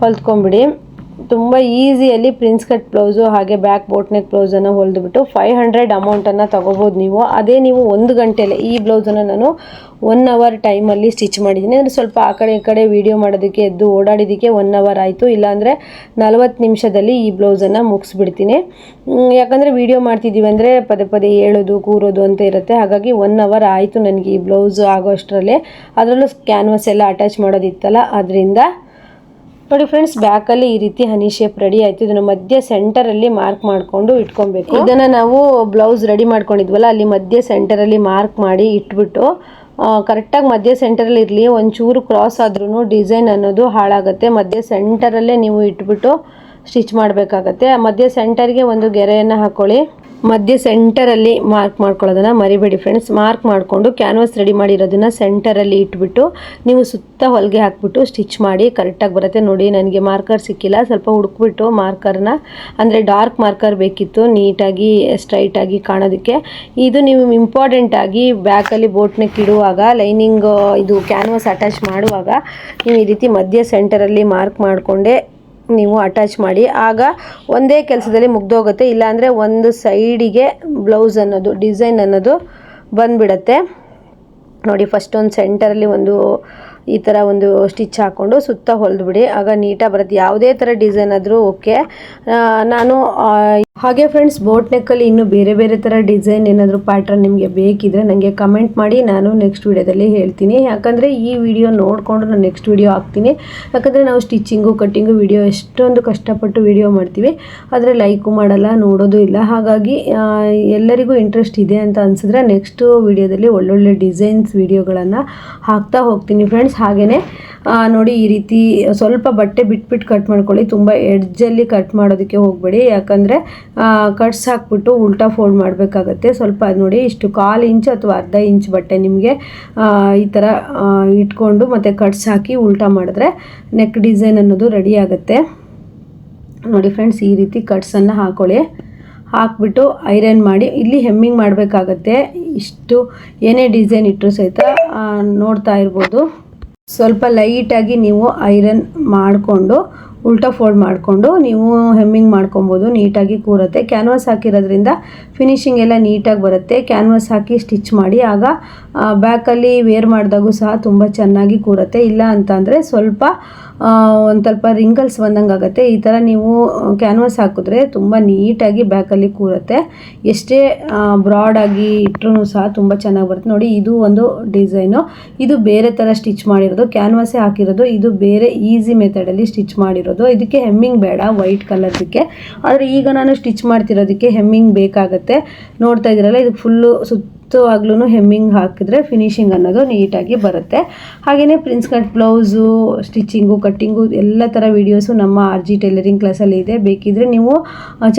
ಹೊಲ್ತ್ಕೊಂಬಿಡಿ. ತುಂಬ ಈಸಿಯಲ್ಲಿ ಪ್ರಿನ್ಸ್ ಕಟ್ ಬ್ಲೌಸು ಹಾಗೆ ಬ್ಯಾಕ್ ಬೋಟ್ ನೆಕ್ ಬ್ಲೌಸನ್ನು ಹೊಲಿದ್ಬಿಟ್ಟು 500 ಅಮೌಂಟನ್ನು ತೊಗೋಬೋದು ನೀವು. ಅದೇ ನೀವು 1 ಗಂಟೆಯಲ್ಲಿ ಈ ಬ್ಲೌಸನ್ನು ನಾನು 1 ಅವರ್ ಟೈಮಲ್ಲಿ ಸ್ಟಿಚ್ ಮಾಡಿದ್ದೀನಿ. ಅಂದರೆ ಸ್ವಲ್ಪ ಆ ಕಡೆ ಈ ಕಡೆ ವೀಡಿಯೋ ಮಾಡೋದಕ್ಕೆ ಎದ್ದು ಓಡಾಡಿದ್ದಕ್ಕೆ 1 ಅವರ್ ಆಯಿತು. ಇಲ್ಲಾಂದರೆ 40 ನಿಮಿಷದಲ್ಲಿ ಈ ಬ್ಲೌಸನ್ನು ಮುಗಿಸ್ಬಿಡ್ತೀನಿ. ಯಾಕಂದರೆ ವೀಡಿಯೋ ಮಾಡ್ತಿದ್ದೀವಿ ಅಂದರೆ ಪದೇ ಪದೇ ಹೇಳೋದು ಕೂರೋದು ಅಂತ ಇರುತ್ತೆ. ಹಾಗಾಗಿ 1 ಅವರ್ ಆಯಿತು ನನಗೆ ಈ ಬ್ಲೌಸ್ ಆಗೋ ಅಷ್ಟರಲ್ಲೇ. ಅದರಲ್ಲೂ ಕ್ಯಾನ್ವಾಸ್ ಎಲ್ಲ ಅಟ್ಯಾಚ್ ಮಾಡೋದಿತ್ತಲ್ಲ ಅದರಿಂದ. ನೋಡಿ ಫ್ರೆಂಡ್ಸ್, ಬ್ಯಾಕಲ್ಲಿ ಈ ರೀತಿ ಹನಿ ಶೇಪ್ ರೆಡಿ ಆಯಿತು. ಇದನ್ನು ಮಧ್ಯ ಸೆಂಟರಲ್ಲಿ ಮಾರ್ಕ್ ಮಾಡಿಕೊಂಡು ಇಟ್ಕೊಬೇಕು. ಇದನ್ನು ನಾವು ಬ್ಲೌಸ್ ರೆಡಿ ಮಾಡ್ಕೊಂಡಿದ್ವಲ್ಲ ಅಲ್ಲಿ ಮಧ್ಯ ಸೆಂಟರಲ್ಲಿ ಮಾರ್ಕ್ ಮಾಡಿ ಇಟ್ಬಿಟ್ಟು ಕರೆಕ್ಟಾಗಿ ಮಧ್ಯ ಸೆಂಟರಲ್ಲಿ ಇರಲಿ. ಒಂಚೂರು ಕ್ರಾಸ್ ಆದ್ರೂ ಡಿಸೈನ್ ಅನ್ನೋದು ಹಾಳಾಗುತ್ತೆ. ಮಧ್ಯ ಸೆಂಟರಲ್ಲೇ ನೀವು ಇಟ್ಬಿಟ್ಟು ಸ್ಟಿಚ್ ಮಾಡಬೇಕಾಗತ್ತೆ. ಮಧ್ಯ ಸೆಂಟರ್ಗೆ ಒಂದು ಗೆರೆಯನ್ನು ಹಾಕ್ಕೊಳ್ಳಿ. ಮಧ್ಯ ಸೆಂಟರಲ್ಲಿ ಮಾರ್ಕ್ ಮಾಡ್ಕೊಳ್ಳೋದನ್ನು ಮರಿಬೇಡಿ ಫ್ರೆಂಡ್ಸ್. ಮಾರ್ಕ್ ಮಾಡಿಕೊಂಡು ಕ್ಯಾನ್ವಾಸ್ ರೆಡಿ ಮಾಡಿರೋದನ್ನು ಸೆಂಟರಲ್ಲಿ ಇಟ್ಬಿಟ್ಟು ನೀವು ಸುತ್ತ ಹೊಲಿಗೆ ಹಾಕ್ಬಿಟ್ಟು ಸ್ಟಿಚ್ ಮಾಡಿ ಕರೆಕ್ಟಾಗಿ ಬರುತ್ತೆ. ನೋಡಿ, ನನಗೆ ಮಾರ್ಕರ್ ಸಿಕ್ಕಿಲ್ಲ, ಸ್ವಲ್ಪ ಹುಡುಕ್ಬಿಟ್ಟು ಮಾರ್ಕರ್ನ, ಅಂದರೆ ಡಾರ್ಕ್ ಮಾರ್ಕರ್ ಬೇಕಿತ್ತು ನೀಟಾಗಿ ಸ್ಟ್ರೈಟಾಗಿ ಕಾಣೋದಕ್ಕೆ. ಇದು ನೀವು ಇಂಪಾರ್ಟೆಂಟಾಗಿ ಬ್ಯಾಕಲ್ಲಿ ಬೋಟ್ ನೆಕ್ ಇಡುವಾಗ, ಲೈನಿಂಗ್ ಇದು ಕ್ಯಾನ್ವಾಸ್ ಅಟ್ಯಾಚ್ ಮಾಡುವಾಗ ನೀವು ಈ ರೀತಿ ಮಧ್ಯ ಸೆಂಟರಲ್ಲಿ ಮಾರ್ಕ್ ಮಾಡಿಕೊಂಡೇ ನೀವು ಅಟ್ಯಾಚ್ ಮಾಡಿ. ಆಗ ಒಂದೇ ಕೆಲಸದಲ್ಲಿ ಮುಗ್ದೋಗುತ್ತೆ. ಇಲ್ಲಾಂದರೆ ಒಂದು ಸೈಡಿಗೆ ಬ್ಲೌಸ್ ಅನ್ನೋದು ಡಿಸೈನ್ ಅನ್ನೋದು ಬಂದುಬಿಡತ್ತೆ. ನೋಡಿ, ಫಸ್ಟ್ ಒಂದು ಸೆಂಟರಲ್ಲಿ ಒಂದು ಈ ಥರ ಒಂದು ಸ್ಟಿಚ್ ಹಾಕ್ಕೊಂಡು ಸುತ್ತ ಹೊಲಿದ್ಬಿಡಿ. ಆಗ ನೀಟಾಗಿ ಬರುತ್ತೆ. ಯಾವುದೇ ಥರ ಡಿಸೈನ್ ಆದರೂ ಓಕೆ. ನಾನು ಹಾಗೆ ಫ್ರೆಂಡ್ಸ್, ಬೋಟ್ ನೆಕ್ಕಲ್ಲಿ ಇನ್ನೂ ಬೇರೆ ಬೇರೆ ಥರ ಡಿಸೈನ್ ಏನಾದರೂ ಪ್ಯಾಟ್ರನ್ ನಿಮಗೆ ಬೇಕಿದ್ರೆ ನನಗೆ ಕಮೆಂಟ್ ಮಾಡಿ, ನಾನು ನೆಕ್ಸ್ಟ್ ವೀಡಿಯೋದಲ್ಲಿ ಹೇಳ್ತೀನಿ. ಯಾಕಂದರೆ ಈ ವಿಡಿಯೋ ನೋಡಿಕೊಂಡು ನಾನು ನೆಕ್ಸ್ಟ್ ವೀಡಿಯೋ ಹಾಕ್ತೀನಿ. ಯಾಕಂದರೆ ನಾವು ಸ್ಟಿಚಿಂಗು ಕಟ್ಟಿಂಗು ವಿಡಿಯೋ ಎಷ್ಟೊಂದು ಕಷ್ಟಪಟ್ಟು ವಿಡಿಯೋ ಮಾಡ್ತೀವಿ, ಆದರೆ ಲೈಕು ಮಾಡಲ್ಲ, ನೋಡೋದು ಇಲ್ಲ. ಹಾಗಾಗಿ ಎಲ್ಲರಿಗೂ ಇಂಟ್ರೆಸ್ಟ್ ಇದೆ ಅಂತ ಅನಿಸಿದ್ರೆ ನೆಕ್ಸ್ಟು ವಿಡಿಯೋದಲ್ಲಿ ಒಳ್ಳೊಳ್ಳೆ ಡಿಸೈನ್ಸ್ ವಿಡಿಯೋಗಳನ್ನು ಹಾಕ್ತಾ ಹೋಗ್ತೀನಿ ಫ್ರೆಂಡ್ಸ್. ಹಾಗೆಯೇ ನೋಡಿ, ಈ ರೀತಿ ಸ್ವಲ್ಪ ಬಟ್ಟೆ ಬಿಟ್ಬಿಟ್ಟು ಕಟ್ ಮಾಡ್ಕೊಳ್ಳಿ. ತುಂಬ ಎಡ್ಜಲ್ಲಿ ಕಟ್ ಮಾಡೋದಕ್ಕೆ ಹೋಗಬೇಡಿ. ಯಾಕಂದರೆ ಕಟ್ಸ್ ಹಾಕ್ಬಿಟ್ಟು ಉಲ್ಟಾ ಫೋಲ್ಡ್ ಮಾಡಬೇಕಾಗತ್ತೆ. ಸ್ವಲ್ಪ ನೋಡಿ, ಇಷ್ಟು 1/4 ಇಂಚ್ ಅಥವಾ ಅರ್ಧ ಇಂಚ್ ಬಟ್ಟೆ ನಿಮಗೆ ಈ ಥರ ಇಟ್ಕೊಂಡು ಮತ್ತು ಕಟ್ಸ್ ಹಾಕಿ ಉಲ್ಟಾ ಮಾಡಿದ್ರೆ ನೆಕ್ ಡಿಸೈನ್ ಅನ್ನೋದು ರೆಡಿ ಆಗುತ್ತೆ. ನೋಡಿ ಫ್ರೆಂಡ್ಸ್, ಈ ರೀತಿ ಕಟ್ಸನ್ನು ಹಾಕ್ಕೊಳ್ಳಿ. ಹಾಕ್ಬಿಟ್ಟು ಐರನ್ ಮಾಡಿ ಇಲ್ಲಿ ಹೆಮ್ಮಿಂಗ್ ಮಾಡಬೇಕಾಗತ್ತೆ. ಇಷ್ಟು ಏನೇ ಡಿಸೈನ್ ಇಟ್ಟರು ಸಹಿತ ನೋಡ್ತಾ ಇರ್ಬೋದು. ಸ್ವಲ್ಪ ಲೈಟಾಗಿ ನೀವು ಐರನ್ ಮಾಡಿಕೊಂಡು ಉಲ್ಟಾ ಫೋಲ್ಡ್ ಮಾಡಿಕೊಂಡು ನೀವು ಹೆಮ್ಮಿಂಗ್ ಮಾಡ್ಕೊಬೋದು. ನೀಟಾಗಿ ಕೂರುತ್ತೆ. ಕ್ಯಾನ್ವಾಸ್ ಹಾಕಿರೋದ್ರಿಂದ ಫಿನಿಶಿಂಗ್ ಎಲ್ಲ ನೀಟಾಗಿ ಬರುತ್ತೆ. ಕ್ಯಾನ್ವಾಸ್ ಹಾಕಿ ಸ್ಟಿಚ್ ಮಾಡಿ. ಆಗ ಬ್ಯಾಕಲ್ಲಿ ವೇರ್ ಮಾಡಿದಾಗೂ ಸಹ ತುಂಬ ಚೆನ್ನಾಗಿ ಕೂರುತ್ತೆ. ಇಲ್ಲ ಅಂತಂದರೆ ಒಂದು ಸ್ವಲ್ಪ ರಿಂಕಲ್ಸ್ ಬಂದಂಗೆ ಆಗುತ್ತೆ. ಈ ಥರ ನೀವು ಕ್ಯಾನ್ವಾಸ್ ಹಾಕಿದ್ರೆ ತುಂಬ ನೀಟಾಗಿ ಬ್ಯಾಕಲ್ಲಿ ಕೂರುತ್ತೆ. ಎಷ್ಟೇ ಬ್ರಾಡಾಗಿ ಇಟ್ಟರೂ ಸಹ ತುಂಬ ಚೆನ್ನಾಗಿ ಬರುತ್ತೆ. ನೋಡಿ, ಇದು ಒಂದು ಡಿಸೈನು. ಇದು ಬೇರೆ ಥರ ಸ್ಟಿಚ್ ಮಾಡಿರೋದು, ಕ್ಯಾನ್ವಾಸೇ ಹಾಕಿರೋದು. ಇದು ಬೇರೆ ಈಸಿ ಮೆಥಡಲ್ಲಿ ಸ್ಟಿಚ್ ಮಾಡಿರೋದು. ಇದಕ್ಕೆ ಹೆಮ್ಮಿಂಗ್ ಬೇಡ, ವೈಟ್ ಕಲರ್ದಕ್ಕೆ. ಆದರೆ ಈಗ ನಾನು ಸ್ಟಿಚ್ ಮಾಡ್ತಿರೋದಕ್ಕೆ ಹೆಮ್ಮಿಂಗ್ ಬೇಕಾಗುತ್ತೆ. ನೋಡ್ತಾ ಇದ್ದೀರಲ್ಲ, ಇದಕ್ಕೆ ಫುಲ್ಲು ಸುತ್ತವಾಗ್ಲೂ ಹೆಮ್ಮಿಂಗ್ ಹಾಕಿದ್ರೆ ಫಿನಿಶಿಂಗ್ ಅನ್ನೋದು ನೀಟಾಗಿ ಬರುತ್ತೆ. ಹಾಗೆಯೇ prince cut blouse stitching cutting ಎಲ್ಲ ಥರ ವೀಡಿಯೋಸು ನಮ್ಮ RG ಟೈಲರಿಂಗ್ ಕ್ಲಾಸಲ್ಲಿ ಇದೆ. ಬೇಕಿದ್ರೆ ನೀವು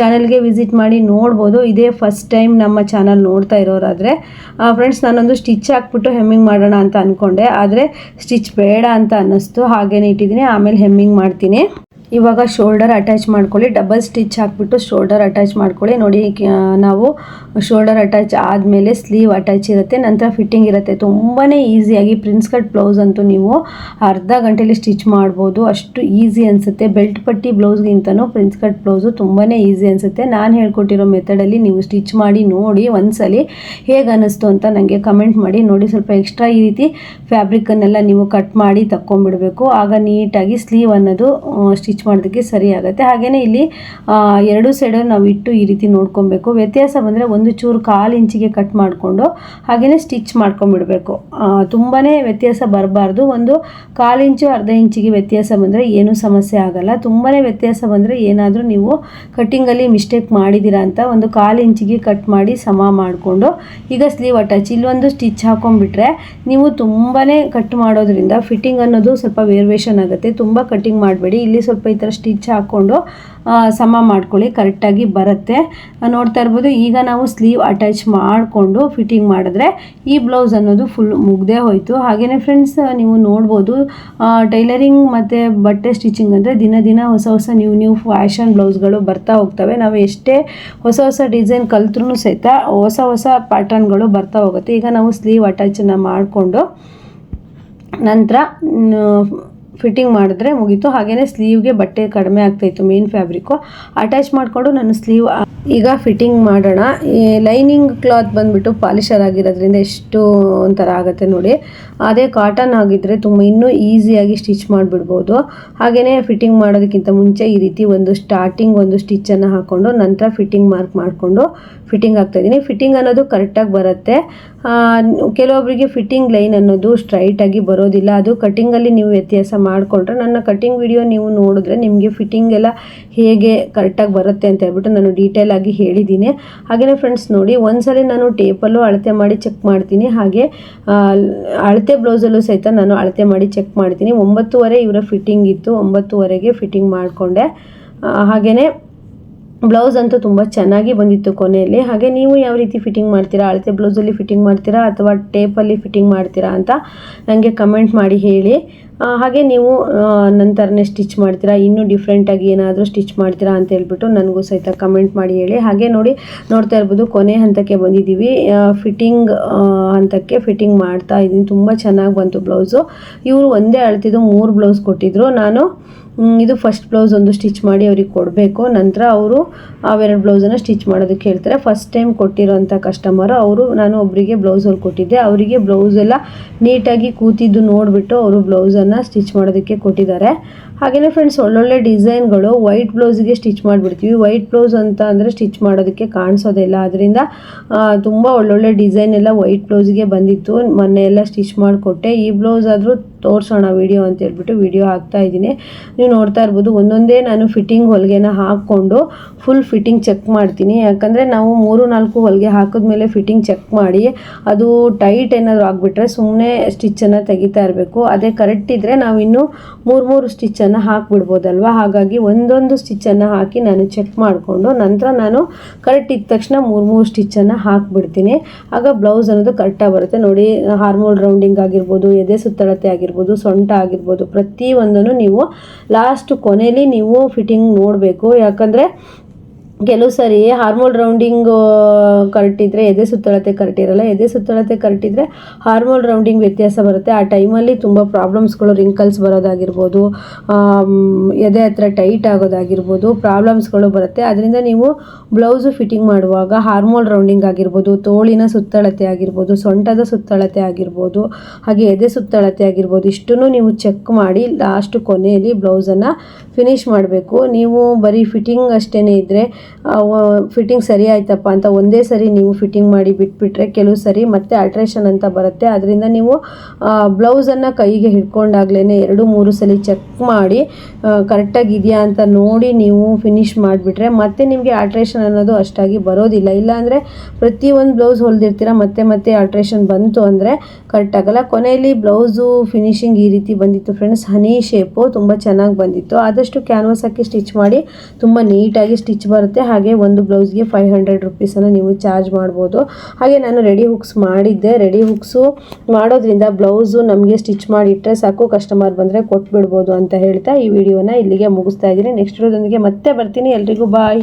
ಚಾನಲ್ಗೆ ವಿಸಿಟ್ ಮಾಡಿ ನೋಡ್ಬೋದು. ಇದೇ ಫಸ್ಟ್ ಟೈಮ್ ನಮ್ಮ ಚಾನಲ್ ನೋಡ್ತಾ ಇರೋರಾದರೆ ಫ್ರೆಂಡ್ಸ್, ನಾನೊಂದು ಸ್ಟಿಚ್ ಹಾಕ್ಬಿಟ್ಟು ಹೆಮ್ಮಿಂಗ್ ಮಾಡೋಣ ಅಂತ ಅಂದ್ಕೊಂಡೆ, ಆದರೆ ಸ್ಟಿಚ್ ಬೇಡ ಅಂತ ಅನ್ನಿಸ್ತು. ಹಾಗೇನೇ ಇಟ್ಟಿದ್ದೀನಿ. ಆಮೇಲೆ ಹೆಮ್ಮಿಂಗ್ ಮಾಡ್ತೀನಿ. ಇವಾಗ ಶೋಲ್ಡರ್ ಅಟ್ಯಾಚ್ ಮಾಡ್ಕೊಳ್ಳಿ. ಡಬಲ್ ಸ್ಟಿಚ್ ಹಾಕ್ಬಿಟ್ಟು ಶೋಲ್ಡರ್ ಅಟ್ಯಾಚ್ ಮಾಡ್ಕೊಳ್ಳಿ. ನೋಡಿ, ನಾವು ಶೋಲ್ಡರ್ ಅಟ್ಯಾಚ್ ಆದಮೇಲೆ ಸ್ಲೀವ್ ಅಟ್ಯಾಚ್ ಇರುತ್ತೆ, ನಂತರ ಫಿಟ್ಟಿಂಗ್ ಇರುತ್ತೆ. ತುಂಬಾ ಈಸಿಯಾಗಿ ಪ್ರಿನ್ಸ್ ಕಟ್ ಬ್ಲೌಸ್ ಅಂತೂ ನೀವು ಅರ್ಧ ಗಂಟೆಯಲ್ಲಿ ಸ್ಟಿಚ್ ಮಾಡ್ಬೋದು. ಅಷ್ಟು ಈಸಿ ಅನಿಸುತ್ತೆ. ಬೆಲ್ಟ್ ಪಟ್ಟಿ ಬ್ಲೌಸ್ಗಿಂತನೂ ಪ್ರಿನ್ಸ್ ಕಟ್ ಬ್ಲೌಸು ತುಂಬಾ ಈಸಿ ಅನಿಸುತ್ತೆ. ನಾನು ಹೇಳ್ಕೊಟ್ಟಿರೋ ಮೆಥಡಲ್ಲಿ ನೀವು ಸ್ಟಿಚ್ ಮಾಡಿ ನೋಡಿ ಒಂದ್ಸಲಿ ಹೇಗೆ ಅನ್ನಿಸ್ತು ಅಂತ ನನಗೆ ಕಮೆಂಟ್ ಮಾಡಿ. ನೋಡಿ, ಸ್ವಲ್ಪ ಎಕ್ಸ್ಟ್ರಾ ಈ ರೀತಿ ಫ್ಯಾಬ್ರಿಕನ್ನೆಲ್ಲ ನೀವು ಕಟ್ ಮಾಡಿ ತಕ್ಕೊಂಬಿಡಬೇಕು. ಆಗ ನೀಟಾಗಿ ಸ್ಲೀವ್ ಅನ್ನೋದು ಸ್ಟಿಚ್ ಮಾಡೋದಕ್ಕೆ ಸರಿ ಆಗುತ್ತೆ. ಹಾಗೆಯೇ ಇಲ್ಲಿ ಎರಡು ಸೈಡ್ ನಾವು ಇಟ್ಟು ಈ ರೀತಿ ನೋಡ್ಕೊಬೇಕು. ವ್ಯತ್ಯಾಸ ಬಂದರೆ ಒಂದು ಚೂರು 1/4 ಇಂಚಿಗೆ ಕಟ್ ಮಾಡಿಕೊಂಡು ಹಾಗೆಯೇ ಸ್ಟಿಚ್ ಮಾಡ್ಕೊಂಡ್ಬಿಡಬೇಕು. ತುಂಬಾ ವ್ಯತ್ಯಾಸ ಬರಬಾರ್ದು. ಒಂದು 1/4 ಇಂಚು ಅರ್ಧ ಇಂಚಿಗೆ ವ್ಯತ್ಯಾಸ ಬಂದರೆ ಏನೂ ಸಮಸ್ಯೆ ಆಗಲ್ಲ. ತುಂಬಾ ವ್ಯತ್ಯಾಸ ಬಂದರೆ ಏನಾದರೂ ನೀವು ಕಟ್ಟಿಂಗಲ್ಲಿ ಮಿಸ್ಟೇಕ್ ಮಾಡಿದ್ದೀರಾ ಅಂತ ಒಂದು 1/4 ಇಂಚಿಗೆ ಕಟ್ ಮಾಡಿ ಸಮ ಮಾಡಿಕೊಂಡು ಈಗ ಸ್ಲೀವ್ ಅಟ್ಯಾಚ್ ಇಲ್ಲೊಂದು ಸ್ಟಿಚ್ ಹಾಕೊಂಡ್ಬಿಟ್ರೆ ನೀವು ತುಂಬಾ ಕಟ್ ಮಾಡೋದ್ರಿಂದ ಫಿಟ್ಟಿಂಗ್ ಅನ್ನೋದು ಸ್ವಲ್ಪ ವೇರಿಯೇಷನ್ ಆಗುತ್ತೆ. ತುಂಬ ಕಟ್ಟಿಂಗ್ ಮಾಡಬೇಡಿ. ಇಲ್ಲಿ ಸ್ವಲ್ಪ ಈ ಥರ ಸ್ಟಿಚ್ ಹಾಕ್ಕೊಂಡು ಸಮ ಮಾಡ್ಕೊಳ್ಳಿ, ಕರೆಕ್ಟಾಗಿ ಬರುತ್ತೆ. ನೋಡ್ತಾ ಇರ್ಬೋದು. ಈಗ ನಾವು ಸ್ಲೀವ್ ಅಟ್ಯಾಚ್ ಮಾಡಿಕೊಂಡು ಫಿಟ್ಟಿಂಗ್ ಮಾಡಿದ್ರೆ ಈ ಬ್ಲೌಸ್ ಅನ್ನೋದು ಫುಲ್ ಮುಗ್ದೇ ಹೋಯಿತು. ಹಾಗೆಯೇ ಫ್ರೆಂಡ್ಸ್, ನೀವು ನೋಡ್ಬೋದು ಟೈಲರಿಂಗ್ ಮತ್ತು ಬಟ್ಟೆ ಸ್ಟಿಚಿಂಗ್ ಅಂದರೆ ದಿನ ಹೊಸ ನ್ಯೂ ಫ್ಯಾಷನ್ ಬ್ಲೌಸ್ಗಳು ಬರ್ತಾ ಹೋಗ್ತವೆ. ನಾವು ಎಷ್ಟೇ ಹೊಸ ಡಿಸೈನ್ ಕಲ್ತ್ರೂ ಸಹಿತ ಹೊಸ ಪ್ಯಾಟರ್ನ್ಗಳು ಬರ್ತಾ ಹೋಗುತ್ತೆ. ಈಗ ನಾವು ಸ್ಲೀವ್ ಅಟ್ಯಾಚನ್ನು ಮಾಡಿಕೊಂಡು ನಂತರ ಫಿಟ್ಟಿಂಗ್ ಮಾಡಿದ್ರೆ ಮುಗೀತು. ಹಾಗೆಯೇ ಸ್ಲೀವ್ಗೆ ಬಟ್ಟೆ ಕಡಿಮೆ ಆಗ್ತಾಯಿತ್ತು ಮೇನ್ ಫ್ಯಾಬ್ರಿಕ್ಕು ಅಟ್ಯಾಚ್ ಮಾಡಿಕೊಂಡು ನಾನು ಸ್ಲೀವ್ ಈಗ ಫಿಟ್ಟಿಂಗ್ ಮಾಡೋಣ. ಈ ಲೈನಿಂಗ್ ಕ್ಲಾತ್ ಬಂದುಬಿಟ್ಟು ಪಾಲಿಶರ್ ಆಗಿರೋದ್ರಿಂದ ಎಷ್ಟು ಒಂಥರ ಆಗುತ್ತೆ ನೋಡಿ. ಅದೇ ಕಾಟನ್ ಆಗಿದ್ದರೆ ತುಂಬ ಇನ್ನೂ ಈಸಿಯಾಗಿ ಸ್ಟಿಚ್ ಮಾಡಿಬಿಡ್ಬೋದು. ಹಾಗೆಯೇ ಫಿಟ್ಟಿಂಗ್ ಮಾಡೋದಕ್ಕಿಂತ ಮುಂಚೆ ಈ ರೀತಿ ಒಂದು ಸ್ಟಿಚ್ಚನ್ನು ಹಾಕ್ಕೊಂಡು ನಂತರ ಫಿಟ್ಟಿಂಗ್ ಮಾರ್ಕ್ ಮಾಡಿಕೊಂಡು ಫಿಟ್ಟಿಂಗ್ ಆಗ್ತಾಯಿದ್ದೀನಿ. ಫಿಟ್ಟಿಂಗ್ ಅನ್ನೋದು ಕರೆಕ್ಟಾಗಿ ಬರುತ್ತೆ. ಕೆಲವೊಬ್ಬರಿಗೆ ಫಿಟ್ಟಿಂಗ್ ಲೈನ್ ಅನ್ನೋದು ಸ್ಟ್ರೈಟಾಗಿ ಬರೋದಿಲ್ಲ. ಅದು ಕಟ್ಟಿಂಗಲ್ಲಿ ನೀವು ವ್ಯತ್ಯಾಸ ಮಾಡಿಕೊಂಡ್ರೆ ನನ್ನ ಕಟ್ಟಿಂಗ್ ವಿಡಿಯೋ ನೀವು ನೋಡಿದ್ರೆ ನಿಮಗೆ ಫಿಟ್ಟಿಂಗ್ ಎಲ್ಲ ಹೇಗೆ ಕರೆಕ್ಟಾಗಿ ಬರುತ್ತೆ ಅಂತ ಹೇಳ್ಬಿಟ್ಟು ನಾನು ಡೀಟೇಲ್ ಆಗಿ ಹೇಳಿದ್ದೀನಿ. ಹಾಗೆಯೇ ಫ್ರೆಂಡ್ಸ್ ನೋಡಿ, ಒಂದ್ಸಲಿ ನಾನು ಟೇಪಲ್ಲೂ ಅಳತೆ ಮಾಡಿ ಚೆಕ್ ಮಾಡ್ತೀನಿ. ಹಾಗೆ ಅಳತೆ ಬ್ಲೌಸಲ್ಲೂ ಸಹಿತ ನಾನು ಅಳತೆ ಮಾಡಿ ಚೆಕ್ ಮಾಡ್ತೀನಿ. 9:30 ಇವರ ಫಿಟ್ಟಿಂಗ್ ಇತ್ತು. 9:30ಗೆ ಫಿಟ್ಟಿಂಗ್ ಮಾಡಿಕೊಂಡೆ. ಹಾಗೆಯೇ ಬ್ಲೌಸ್ ಅಂತೂ ತುಂಬ ಚೆನ್ನಾಗಿ ಬಂದಿತ್ತು ಕೊನೆಯಲ್ಲಿ. ಹಾಗೆ ನೀವು ಯಾವ ರೀತಿ ಫಿಟ್ಟಿಂಗ್ ಮಾಡ್ತೀರಾ, ಅಳತೆ ಬ್ಲೌಸಲ್ಲಿ ಫಿಟ್ಟಿಂಗ್ ಮಾಡ್ತೀರಾ ಅಥವಾ ಟೇಪಲ್ಲಿ ಫಿಟ್ಟಿಂಗ್ ಮಾಡ್ತೀರಾ ಅಂತ ನನಗೆ ಕಮೆಂಟ್ ಮಾಡಿ ಹೇಳಿ. ಹಾಗೆ ನೀವು ನಂತರನೇ ಸ್ಟಿಚ್ ಮಾಡ್ತೀರಾ, ಇನ್ನೂ ಡಿಫ್ರೆಂಟಾಗಿ ಏನಾದರೂ ಸ್ಟಿಚ್ ಮಾಡ್ತೀರಾ ಅಂತ ಹೇಳ್ಬಿಟ್ಟು ನನಗೂ ಸಹಿತ ಕಮೆಂಟ್ ಮಾಡಿ ಹೇಳಿ. ಹಾಗೆ ನೋಡ್ತಾ ಇರ್ಬೋದು, ಕೊನೆ ಹಂತಕ್ಕೆ ಬಂದಿದ್ದೀವಿ. ಫಿಟ್ಟಿಂಗ್ ಹಂತಕ್ಕೆ ಫಿಟ್ಟಿಂಗ್ ಮಾಡ್ತಾ ಇದ್ದೀನಿ. ತುಂಬ ಚೆನ್ನಾಗಿ ಬಂತು ಬ್ಲೌಸು. ಇವರು ಒಂದೇ ಅಳ್ತಿದ್ದು 3 ಬ್ಲೌಸ್ ಕೊಟ್ಟಿದ್ದರು. ನಾನು ಇದು ಫಸ್ಟ್ ಬ್ಲೌಸ್ ಒಂದು ಸ್ಟಿಚ್ ಮಾಡಿ ಅವ್ರಿಗೆ ಕೊಡಬೇಕು. ನಂತರ ಅವರು ಅವೆರಡು ಬ್ಲೌಸನ್ನು ಸ್ಟಿಚ್ ಮಾಡೋದಕ್ಕೆ ಹೇಳ್ತಾರೆ. ಫಸ್ಟ್ ಟೈಮ್ ಕೊಟ್ಟಿರೋಂಥ ಕಸ್ಟಮರು ಅವರು. ನಾನು ಒಬ್ಬರಿಗೆ ಬ್ಲೌಸ್ ಕೊಟ್ಟಿದ್ದೆ. ಅವರಿಗೆ ಬ್ಲೌಸ್ ಎಲ್ಲ ನೀಟಾಗಿ ಕೂತಿದ್ದು ನೋಡಿಬಿಟ್ಟು ಅವರು ಬ್ಲೌಸನ್ನು ಸ್ಟಿಚ್ ಮಾಡೋದಕ್ಕೆ ಕೊಟ್ಟಿದ್ದಾರೆ. ಹಾಗೆಯೇ ಫ್ರೆಂಡ್ಸ್, ಒಳ್ಳೊಳ್ಳೆ ಡಿಸೈನ್ಗಳು ವೈಟ್ ಬ್ಲೌಸಿಗೆ ಸ್ಟಿಚ್ ಮಾಡಿಬಿಡ್ತೀವಿ. ವೈಟ್ ಬ್ಲೌಸ್ ಅಂತ ಅಂದರೆ ಸ್ಟಿಚ್ ಮಾಡೋದಕ್ಕೆ ಕಾಣಿಸೋದಿಲ್ಲ. ಅದರಿಂದ ತುಂಬ ಒಳ್ಳೊಳ್ಳೆ ಡಿಸೈನ್ ಎಲ್ಲ ವೈಟ್ ಬ್ಲೌಸಿಗೆ ಬಂದಿತ್ತು. ಮೊನ್ನೆ ಎಲ್ಲ ಸ್ಟಿಚ್ ಮಾಡಿಕೊಟ್ಟೆ. ಈ ಬ್ಲೌಸ್ ಆದರೂ ತೋರಿಸೋಣ ವಿಡಿಯೋ ಅಂತ ಹೇಳ್ಬಿಟ್ಟು ವಿಡಿಯೋ ಹಾಕ್ತಾ ಇದ್ದೀನಿ. ನೀವು ನೋಡ್ತಾ ಇರ್ಬೋದು, ಒಂದೊಂದೇ ನಾನು ಫಿಟ್ಟಿಂಗ್ ಹೊಲಿಗೆನ ಹಾಕ್ಕೊಂಡು ಫುಲ್ ಫಿಟ್ಟಿಂಗ್ ಚೆಕ್ ಮಾಡ್ತೀನಿ. ಯಾಕಂದರೆ ನಾವು 3-4 ಹೊಲಿಗೆ ಹಾಕಿದ್ಮೇಲೆ ಫಿಟ್ಟಿಂಗ್ ಚೆಕ್ ಮಾಡಿ ಅದು ಟೈಟ್ ಏನಾದರೂ ಆಗಿಬಿಟ್ರೆ ಸುಮ್ಮನೆ ಸ್ಟಿಚ್ಚನ್ನು ತೆಗಿತಾ ಇರಬೇಕು. ಅದೇ ಕರೆಕ್ಟ್ ಇದ್ದರೆ ನಾವು ಇನ್ನೂ 3 ಸ್ಟಿಚ್ಚನ್ನು ಹಾಕಿಬಿಡ್ಬೋದಲ್ವ. ಹಾಗಾಗಿ ಒಂದೊಂದು ಸ್ಟಿಚ್ಚನ್ನು ಹಾಕಿ ನಾನು ಚೆಕ್ ಮಾಡಿಕೊಂಡು ನಂತರ ನಾನು ಕರೆಕ್ಟ್ ಇದ್ದ ತಕ್ಷಣ 3 ಸ್ಟಿಚ್ಚನ್ನು ಹಾಕಿಬಿಡ್ತೀನಿ. ಆಗ ಬ್ಲೌಸ್ ಅನ್ನೋದು ಕರೆಕ್ಟಾಗಿ ಬರುತ್ತೆ ನೋಡಿ. ಹಾರ್ಮೋಲ್ ರೌಂಡಿಂಗ್ ಆಗಿರ್ಬೋದು, ಎದೆ ಸುತ್ತಳತೆ ಆಗಿರ್ಬೋದು, ಸೊಂಟ ಆಗಿರ್ಬೋದು, ಪ್ರತಿಯೊಂದನ್ನು ನೀವು ಲಾಸ್ಟ್ ಕೊನೆಯಲ್ಲಿ ನೀವು ಫಿಟ್ಟಿಂಗ್ ನೋಡಬೇಕು. ಯಾಕಂದರೆ ಕೆಲವು ಸರಿ ಹಾರ್ಮೋಲ್ ರೌಂಡಿಂಗ್ ಕರೆಕ್ಟ್ ಇದ್ದರೆ ಎದೆ ಸುತ್ತಳತೆ ಕರೆಕ್ಟ್ ಇರಲ್ಲ. ಎದೆ ಸುತ್ತಳತೆ ಕರೆಕ್ಟ್ ಇದ್ದರೆ ಹಾರ್ಮೋಲ್ ರೌಂಡಿಂಗ್ ವ್ಯತ್ಯಾಸ ಬರುತ್ತೆ. ಆ ಟೈಮಲ್ಲಿ ತುಂಬ ಪ್ರಾಬ್ಲಮ್ಸ್ಗಳು, ರಿಂಕಲ್ಸ್ ಬರೋದಾಗಿರ್ಬೋದು, ಎದೆ ಹತ್ರ ಟೈಟ್ ಆಗೋದಾಗಿರ್ಬೋದು, ಪ್ರಾಬ್ಲಮ್ಸ್ಗಳು ಬರುತ್ತೆ. ಅದರಿಂದ ನೀವು ಬ್ಲೌಸು ಫಿಟ್ಟಿಂಗ್ ಮಾಡುವಾಗ ಹಾರ್ಮೋಲ್ ರೌಂಡಿಂಗ್ ಆಗಿರ್ಬೋದು, ತೋಳಿನ ಸುತ್ತಳತೆ ಆಗಿರ್ಬೋದು, ಸೊಂಟದ ಸುತ್ತಳತೆ ಆಗಿರ್ಬೋದು, ಹಾಗೆ ಎದೆ ಸುತ್ತಳತೆ ಆಗಿರ್ಬೋದು, ಇಷ್ಟನ್ನು ನೀವು ಚೆಕ್ ಮಾಡಿ ಲಾಸ್ಟ್ ಕೊನೆಯಲ್ಲಿ ಬ್ಲೌಸನ್ನು ಫಿನಿಶ್ ಮಾಡಬೇಕು. ನೀವು ಬರೀ ಫಿಟ್ಟಿಂಗ್ ಅಷ್ಟೇ ಇದ್ದರೆ ಫಿಟ್ಟಿಂಗ್ ಸರಿ ಆಯ್ತಪ್ಪ ಅಂತ ಒಂದೇ ಸರಿ ನೀವು ಫಿಟ್ಟಿಂಗ್ ಮಾಡಿ ಬಿಟ್ಬಿಟ್ರೆ ಕೆಲವು ಸರಿ ಮತ್ತೆ ಆಲ್ಟ್ರೇಷನ್ ಅಂತ ಬರುತ್ತೆ. ಅದರಿಂದ ನೀವು ಬ್ಲೌಸನ್ನು ಕೈಗೆ ಹಿಡ್ಕೊಂಡಾಗ್ಲೇ 2-3 ಸಲ ಚೆಕ್ ಮಾಡಿ ಕರೆಕ್ಟಾಗಿ ಇದೆಯಾ ಅಂತ ನೋಡಿ ನೀವು ಫಿನಿಶ್ ಮಾಡಿಬಿಟ್ರೆ ಮತ್ತೆ ನಿಮಗೆ ಆಲ್ಟ್ರೇಷನ್ ಅನ್ನೋದು ಅಷ್ಟಾಗಿ ಬರೋದಿಲ್ಲ. ಇಲ್ಲಾಂದರೆ ಪ್ರತಿಯೊಂದು ಬ್ಲೌಸ್ ಹೊಲಿದಿರ್ತೀರ ಮತ್ತೆ ಆಲ್ಟ್ರೇಷನ್ ಬಂತು ಅಂದರೆ ಕರೆಕ್ಟ್ ಆಗಲ್ಲ. ಕೊನೆಯಲ್ಲಿ ಬ್ಲೌಸು ಫಿನಿಶಿಂಗ್ ಈ ರೀತಿ ಬಂದಿತ್ತು ಫ್ರೆಂಡ್ಸ್. ಹನಿ ಶೇಪು ತುಂಬ ಚೆನ್ನಾಗಿ ಬಂದಿತ್ತು. ಆದಷ್ಟು ಕ್ಯಾನ್ವಾಸ್ ಹಾಕಿ ಸ್ಟಿಚ್ ಮಾಡಿ ತುಂಬ ನೀಟಾಗಿ ಸ್ಟಿಚ್ ಬರುತ್ತೆ. ಹಾಗೆ ಒಂದು ಬ್ಲೌಸ್ಗೆ 500 ರುಪೀಸನ್ನು ನೀವು ಚಾರ್ಜ್ ಮಾಡ್ಬೋದು. ಹಾಗೆ ನಾನು ರೆಡಿ ಹುಕ್ಸ್ ಮಾಡಿದ್ದೆ. ರೆಡಿ ಹುಕ್ಸು ಮಾಡೋದ್ರಿಂದ ಬ್ಲೌಸು ನಮಗೆ ಸ್ಟಿಚ್ ಮಾಡಿಟ್ರೆ ಸಾಕು, ಕಸ್ಟಮರ್ ಬಂದರೆ ಕೊಟ್ಬಿಡ್ಬೋದು ಅಂತ ಹೇಳ್ತಾ ಈ ವಿಡಿಯೋನ ಇಲ್ಲಿಗೆ ಮುಗಿಸ್ತಾ ಇದ್ದೀನಿ. ನೆಕ್ಸ್ಟ್ ವಿಡಿಯೋದೊಂದಿಗೆ ಮತ್ತೆ ಬರ್ತೀನಿ. ಎಲ್ರಿಗೂ ಬಾಯ್.